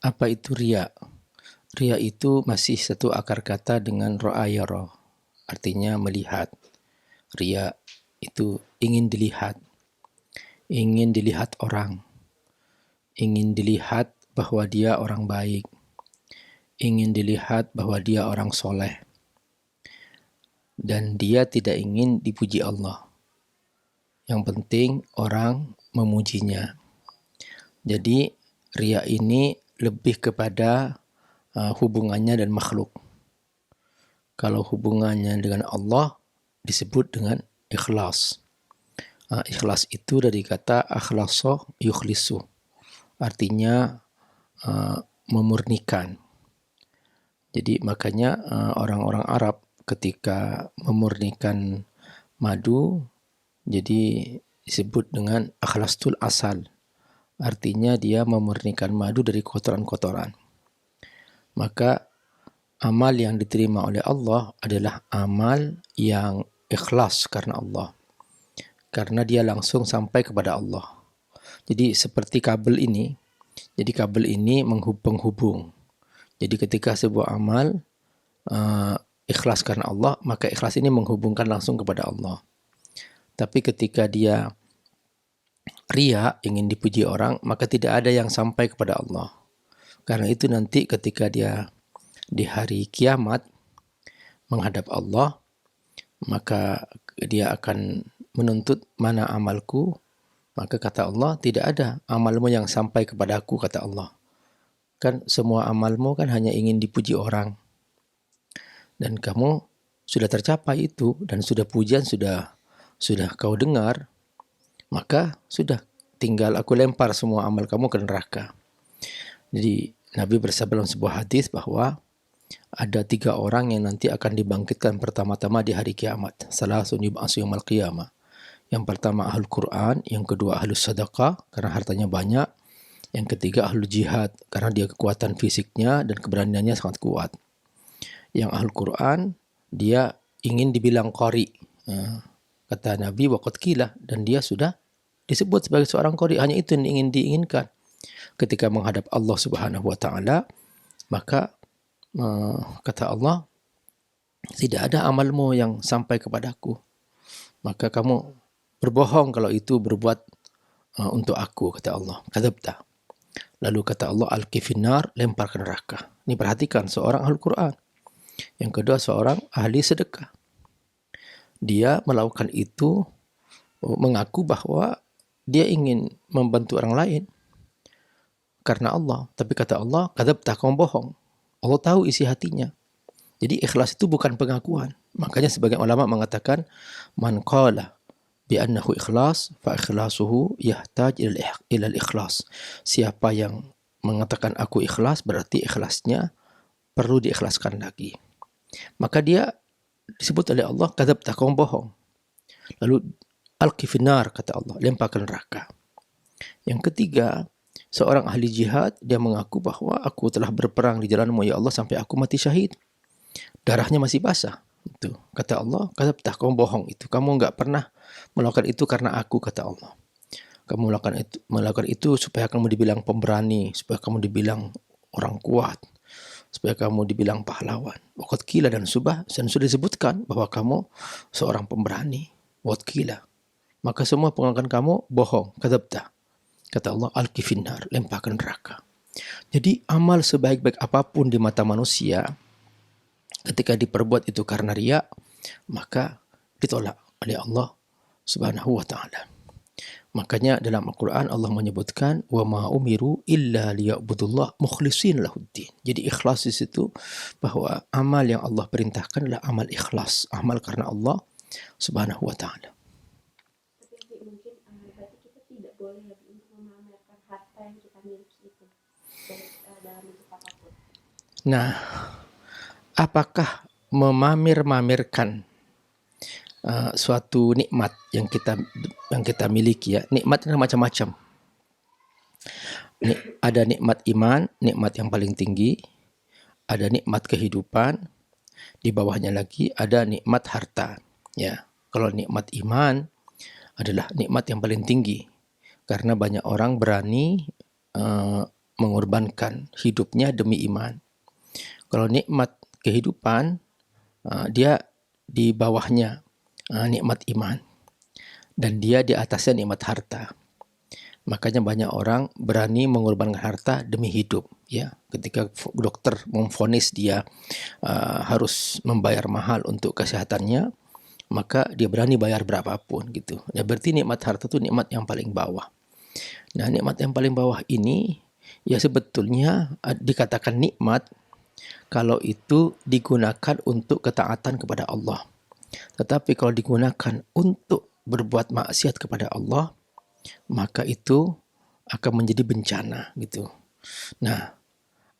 Apa itu riya? Riya itu masih satu akar kata dengan ro'a yara, artinya melihat. Riya itu ingin dilihat orang, ingin dilihat bahwa dia orang baik, ingin dilihat bahwa dia orang soleh, dan dia tidak ingin dipuji Allah. Yang penting orang memujinya. Jadi riya ini lebih kepada hubungannya dan makhluk. Kalau hubungannya dengan Allah disebut dengan ikhlas. Ikhlas itu dari kata akhlasa yukhlisu, artinya memurnikan. Jadi makanya orang-orang Arab ketika memurnikan madu, jadi disebut dengan akhlastul asal. Artinya dia memurnikan madu dari kotoran-kotoran. Maka amal yang diterima oleh Allah adalah amal yang ikhlas karena Allah. Karena dia langsung sampai kepada Allah. Jadi seperti kabel ini. Jadi kabel ini penghubung. Jadi ketika sebuah amal ikhlas karena Allah, maka ikhlas ini menghubungkan langsung kepada Allah. Tapi ketika dia riya, ingin dipuji orang, maka tidak ada yang sampai kepada Allah. Karena itu nanti ketika dia di hari kiamat menghadap Allah, maka dia akan menuntut mana amalku. Maka kata Allah, tidak ada amalmu yang sampai kepadaku, kata Allah. Kan semua amalmu kan hanya ingin dipuji orang. Dan kamu sudah tercapai itu, dan sudah pujian sudah kau dengar, maka sudah tinggal aku lempar semua amal kamu ke neraka. Jadi Nabi bersabda dalam sebuah hadis bahwa ada 3 orang yang nanti akan dibangkitkan pertama-tama di hari kiamat. Salasun yub'atsu yaumal qiyamah. Yang pertama ahlul Quran, yang kedua ahlus sadaqah karena hartanya banyak, yang ketiga ahlul jihad karena dia kekuatan fisiknya dan keberaniannya sangat kuat. Yang ahlul Quran dia ingin dibilang qari. Kata Nabi waqad qila, dan dia sudah disebut sebagai seorang qari, hanya itu yang ingin diinginkan. Ketika menghadap Allah Subhanahu wa taala, maka kata Allah, tidak ada amalmu yang sampai kepadaku. Maka kamu berbohong kalau itu berbuat untuk aku, kata Allah. Kadzabta. Lalu kata Allah, al-kifinar, lempar ke neraka. Ini perhatikan, seorang ahli Quran. Yang kedua, seorang ahli sedekah. Dia melakukan itu mengaku bahwa dia ingin membantu orang lain karena Allah. Tapi kata Allah, kadzabta, kamu bohong. Allah tahu isi hatinya. Jadi ikhlas itu bukan pengakuan. Makanya sebagian ulama mengatakan, man qala bi annahu ikhlas fa ikhlasuhu yahtaj ila al-ikhlas. Siapa yang mengatakan aku ikhlas, berarti ikhlasnya perlu diikhlaskan lagi. Maka dia disebut oleh Allah, kadzabta, kamu bohong. Lalu alqi finnar, kata Allah, lempar ke neraka. Yang ketiga, seorang ahli jihad, dia mengaku bahwa aku telah berperang di jalanmu ya Allah sampai aku mati syahid. Darahnya masih basah. Itu kata Allah, kadzabta, kamu bohong itu. Kamu enggak pernah melakukan itu karena aku, kata Allah. Kamu melakukan itu supaya kamu dibilang pemberani, supaya kamu dibilang orang kuat, supaya kamu dibilang pahlawan. Waqad qila, dan sudah disebutkan bahwa kamu seorang pemberani. Waqad qila. Maka semua pengakuan kamu bohong, kadzabta. Kata Allah, alqi finnar, lempar ke neraka. Jadi amal sebaik-baik apapun di mata manusia, ketika diperbuat itu karena riya, maka ditolak oleh Allah Subhanahu wa taala. Makanya dalam Al-Quran Allah menyebutkan wa ma umiru illa liya'budullah mukhlishin lahuddin. Jadi ikhlas di situ bahwa amal yang Allah perintahkan adalah amal ikhlas, amal karena Allah Subhanahu wa taala. Tapi mungkin berarti kita tidak boleh untuk memamerkan harta yang kita miliki itu dalam bentuk apapun. Nah, apakah memamer-mamerkan suatu nikmat yang kita miliki ya? Nikmat itu macam-macam. Ada nikmat iman, nikmat yang paling tinggi. Ada nikmat kehidupan. Di bawahnya lagi ada nikmat harta. Ya, kalau nikmat iman adalah nikmat yang paling tinggi, karena banyak orang berani mengorbankan hidupnya demi iman. Kalau nikmat kehidupan, dia di bawahnya nikmat iman, dan dia di atasnya nikmat harta. Makanya banyak orang berani mengorbankan harta demi hidup. Ya, ketika dokter memvonis dia harus membayar mahal untuk kesehatannya, maka dia berani bayar berapapun gitu. Ya, berarti nikmat harta itu nikmat yang paling bawah. Nah, nikmat yang paling bawah ini ya sebetulnya dikatakan nikmat kalau itu digunakan untuk ketaatan kepada Allah. Tetapi kalau digunakan untuk berbuat maksiat kepada Allah, maka itu akan menjadi bencana gitu. Nah,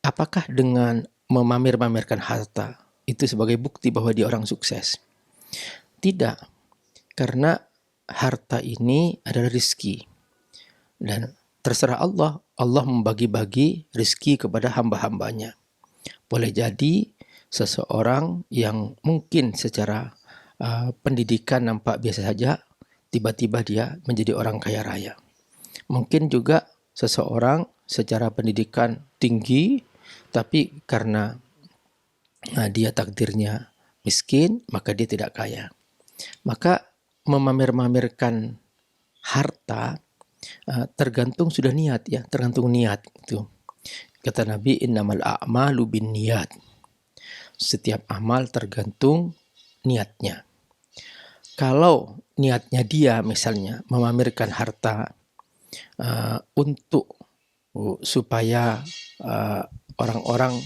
apakah dengan memamer-mamerkan harta itu sebagai bukti bahwa dia orang sukses? Tidak, karena harta ini adalah rizki, dan terserah Allah. Allah membagi-bagi rizki kepada hamba-hambanya. Boleh jadi seseorang yang mungkin secara pendidikan nampak biasa saja, tiba-tiba dia menjadi orang kaya raya. Mungkin juga seseorang secara pendidikan tinggi, tapi karena dia takdirnya miskin, maka dia tidak kaya. Maka memamer-mamerkan harta tergantung sudah niat ya, tergantung niat itu. Kata Nabi, innamal a'malu binniyat. Setiap amal tergantung niatnya. Kalau niatnya dia misalnya memamerkan harta untuk supaya orang-orang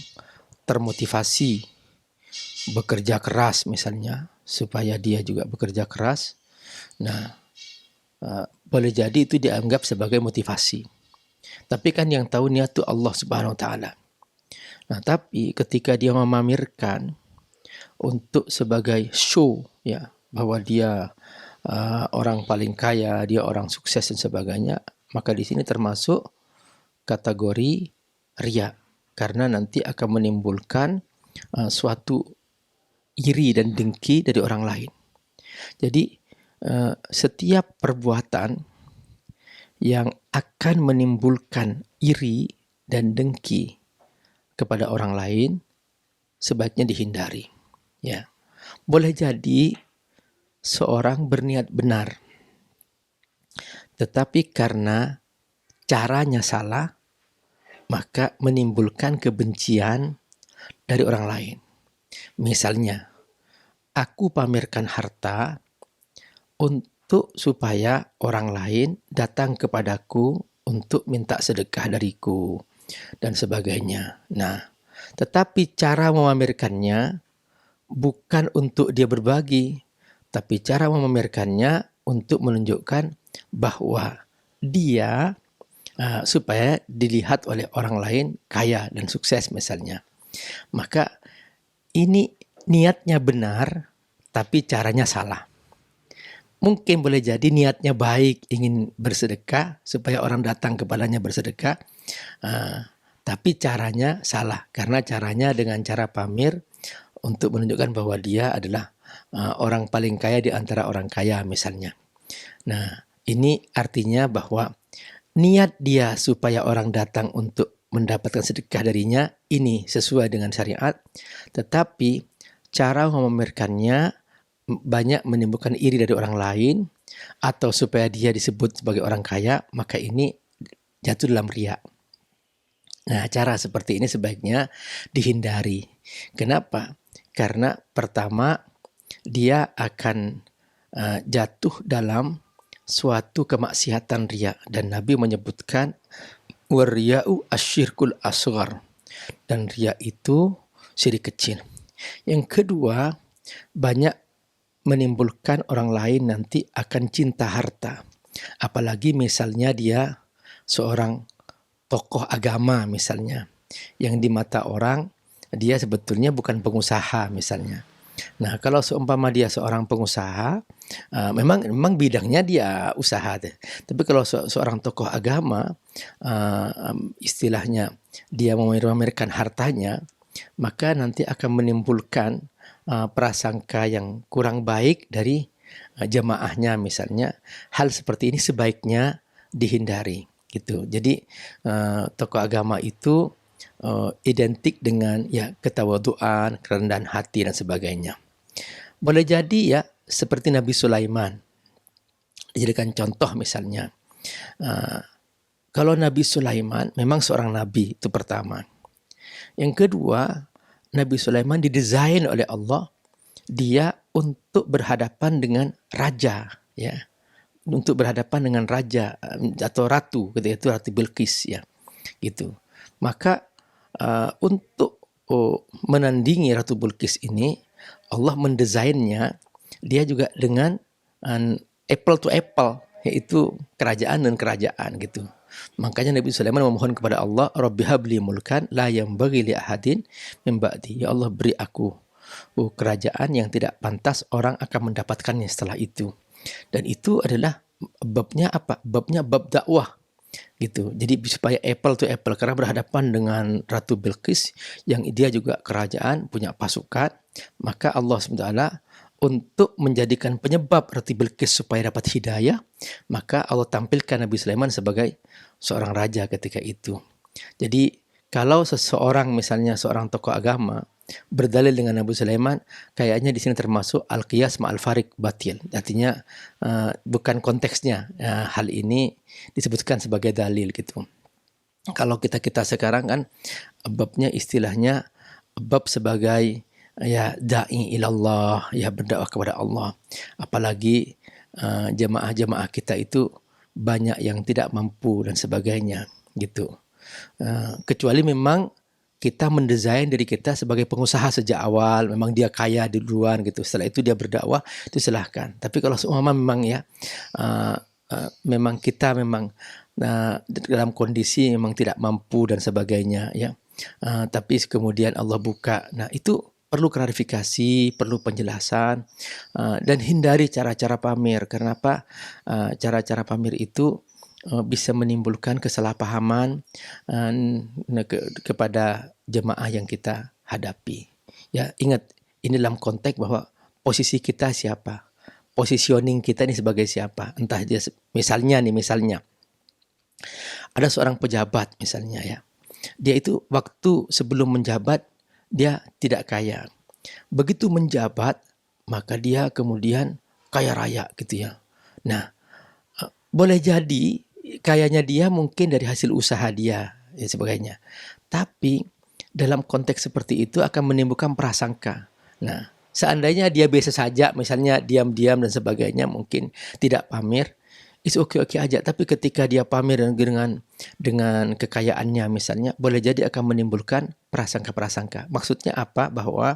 termotivasi bekerja keras misalnya, supaya dia juga bekerja keras, nah boleh jadi itu dianggap sebagai motivasi. Tapi kan yang tahu niat itu Allah Subhanahu wa taala. Nah, tapi ketika dia memamerkan untuk sebagai show ya, bahwa dia orang paling kaya, dia orang sukses dan sebagainya, maka di sini termasuk kategori riya, karena nanti akan menimbulkan suatu iri dan dengki dari orang lain. Jadi setiap perbuatan yang akan menimbulkan iri dan dengki kepada orang lain sebaiknya dihindari. Ya, boleh jadi seorang berniat benar, tetapi karena caranya salah, maka menimbulkan kebencian dari orang lain. Misalnya, aku pamerkan harta untuk supaya orang lain datang kepadaku untuk minta sedekah dariku dan sebagainya. Nah, tetapi cara memamerkannya bukan untuk dia berbagi, tapi cara memamerkannya untuk menunjukkan bahwa dia supaya dilihat oleh orang lain kaya dan sukses misalnya. Maka ini niatnya benar, tapi caranya salah. Mungkin boleh jadi niatnya baik, ingin bersedekah supaya orang datang kepadanya bersedekah, tapi caranya salah, karena caranya dengan cara pamer untuk menunjukkan bahwa dia adalah orang paling kaya di antara orang kaya misalnya. Nah, ini artinya bahwa niat dia supaya orang datang untuk mendapatkan sedekah darinya ini sesuai dengan syariat, tetapi cara memamerkannya banyak menimbulkan iri dari orang lain atau supaya dia disebut sebagai orang kaya, maka ini jatuh dalam riya. Nah, cara seperti ini sebaiknya dihindari. Kenapa? Karena pertama, dia akan jatuh dalam suatu kemaksiatan riya, dan Nabi menyebutkan wariya'u asyirkul asghar, dan riya itu syirik kecil. Yang kedua, banyak menimbulkan orang lain nanti akan cinta harta. Apalagi misalnya dia seorang tokoh agama misalnya, yang di mata orang dia sebetulnya bukan pengusaha misalnya. Nah, kalau seumpama dia seorang pengusaha, memang bidangnya dia usaha deh. Tapi kalau seorang tokoh agama, istilahnya dia memamerkan hartanya, maka nanti akan menimbulkan prasangka yang kurang baik dari jamaahnya misalnya. Hal seperti ini sebaiknya dihindari gitu. Jadi tokoh agama itu identik dengan ya ketawaduan, kerendahan hati dan sebagainya. Boleh jadi ya seperti Nabi Sulaiman. Dijadikan contoh misalnya. Kalau Nabi Sulaiman memang seorang nabi, itu pertama. Yang kedua, Nabi Sulaiman didesain oleh Allah dia untuk berhadapan dengan raja, ya. Untuk berhadapan dengan raja atau ratu, ketika itu Ratu Bilqis, ya. Gitu. Maka untuk menandingi Ratu Bilqis ini, Allah mendesainnya dia juga dengan apple to apple, yaitu kerajaan dan kerajaan gitu. Makanya Nabi Sulaiman memohon kepada Allah, Rabbi habli mulkan la yanbaghi li ahadin min ba'di. Ya Allah, beri aku kerajaan yang tidak pantas orang akan mendapatkannya setelah itu. Dan itu adalah babnya apa? Babnya bab dakwah gitu. Jadi supaya apple to apple, karena berhadapan dengan Ratu Bilqis yang dia juga kerajaan, punya pasukan, maka Allah SWT untuk menjadikan penyebab Ratu Bilqis supaya dapat hidayah, maka Allah tampilkan Nabi Sulaiman sebagai seorang raja ketika itu. Jadi kalau seseorang misalnya seorang tokoh agama berdalil dengan Nabi Sulaiman, kayaknya di sini termasuk al-qiyas ma'al farik batil. Artinya bukan konteksnya hal ini disebutkan sebagai dalil gitu. Kalau kita sekarang kan babnya istilahnya bab sebagai ya da'i ilallah, ya berdakwah kepada Allah. Apalagi jemaah-jemaah kita itu banyak yang tidak mampu dan sebagainya gitu. Kecuali memang kita mendesain diri kita sebagai pengusaha sejak awal, memang dia kaya duluan gitu, setelah itu dia berdakwah, itu silahkan. Tapi kalau seumpama memang ya memang kita memang dalam kondisi memang tidak mampu dan sebagainya ya, tapi kemudian Allah buka, nah itu perlu klarifikasi, perlu penjelasan, dan hindari cara-cara pamer. Karena apa? Cara-cara pamer itu bisa menimbulkan kesalahpahaman kepada jemaah yang kita hadapi. Ya, ingat ini dalam konteks bahwa posisi kita siapa, positioning kita ini sebagai siapa. Entah dia misalnya ada seorang pejabat misalnya ya, dia itu waktu sebelum menjabat dia tidak kaya. Begitu menjabat maka dia kemudian kaya raya gitu ya. Nah, boleh jadi kayanya dia mungkin dari hasil usaha dia dan sebagainya. Tapi dalam konteks seperti itu akan menimbulkan prasangka. Nah, seandainya dia biasa saja, misalnya diam-diam dan sebagainya, mungkin tidak pamer, itu oke-oke aja. Tapi ketika dia pamer dengan kekayaannya misalnya, boleh jadi akan menimbulkan prasangka-prasangka. Maksudnya apa? Bahwa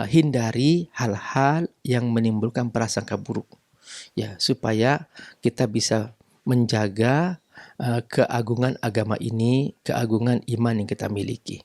hindari hal-hal yang menimbulkan prasangka buruk. Ya, supaya kita bisa menjaga keagungan agama ini, keagungan iman yang kita miliki.